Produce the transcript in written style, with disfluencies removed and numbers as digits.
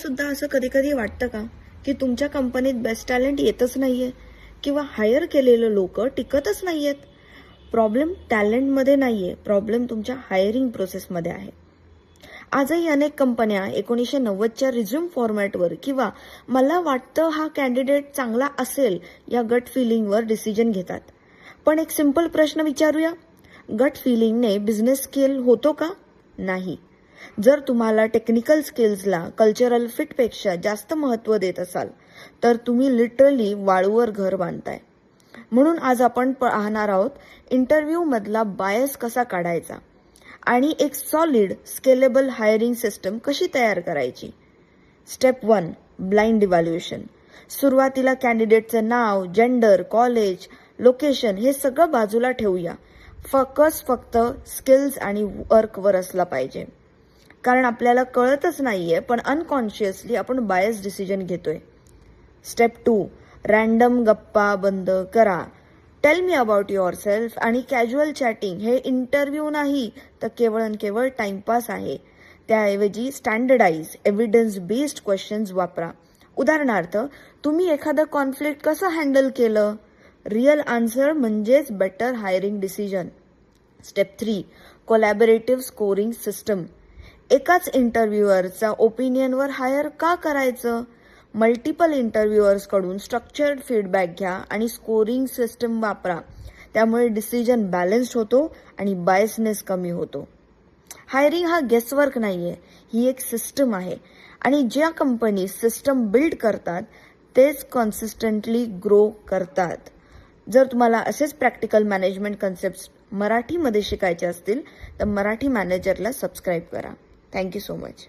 सुद्धा असं कधी कधी वाटतं का की तुमच्या कंपनीत बेस्ट टॅलेंट येतच नाहीये किंवा हायर केलेले लोक टिकतच नाहीयेत? प्रॉब्लेम टॅलेंटमध्ये नाहीये, प्रॉब्लेम तुमच्या हायरिंग प्रोसेसमध्ये आहे. आजही अनेक कंपन्या 1990च्या रिझ्यूम फॉर्मॅटवर किंवा मला वाटतं हा कॅन्डिडेट चांगला असेल या गट फिलिंगवर डिसिजन घेतात. पण एक सिंपल प्रश्न विचारूया, गट फिलिंगने बिझनेस स्किल होतो का? नाही. जर तुम्हाला टेक्निकल स्किल्सला कल्चरल फिटपेक्षा जास्त महत्त्व देत असाल तर तुम्ही लिटरली वाळूवर घर बांधताय. म्हणून आज आपण पाहणार आहोत इंटरव्ह्यू मधला बायस कसा काढायचा आणि एक सॉलिड स्केलेबल हायरिंग सिस्टम कशी तयार करायची. Step 1, blind evaluation. सुरुवातीला कॅन्डिडेटचं नाव, जेंडर, कॉलेज, लोकेशन हे सगळं बाजूला ठेवूया. फोकस फक्त स्किल्स आणि वर्कवर असला पाहिजे. कारण आपल्याला कळतच नाहीये पण अनकॉन्शियसली आपण बायस डिसिजन घेतोय. स्टेप 2, रॅन्डम गप्पा बंद करा. Tell me about your self आणि कॅज्युअल चॅटिंग हे इंटरव्ह्यू नाही तर केवळ टाइमपास आहे. त्याऐवजी स्टँडर्डाइज एव्हिडन्स बेस्ड क्वेश्चन्स वापरा. उदाहरणार्थ, तुम्ही एखादं कॉन्फ्लिक्ट कसं हँडल केलं? रिअल आन्सर म्हणजेच better hiring decision. Step 3, collaborative scoring system. एकाच इंटरव्ह्युअरचा ओपिनियनवर हायर का करायचं? मल्टिपल इंटरव्ह्युअर्स कडून स्ट्रक्चर्ड फीडबॅक घ्या आणि स्कोरिंग सिस्टम वापरा. त्यामुळे डिसिजन बॅलन्स्ड होतो आणि बायसनेस कमी होतो. हायरिंग हा गेसवर्क नाहीये, ही एक सिस्टम आहे आणि ज्या कंपनी सिस्टम बिल्ड करतात तेच कन्सिस्टंटली ग्रो करतात. जर तुम्हाला असेच प्रॅक्टिकल मॅनेजमेंट कन्सेप्ट्स मराठीमध्ये शिकायचे असतील तर मराठी मॅनेजरला सबस्क्राईब करा. Thank you so much.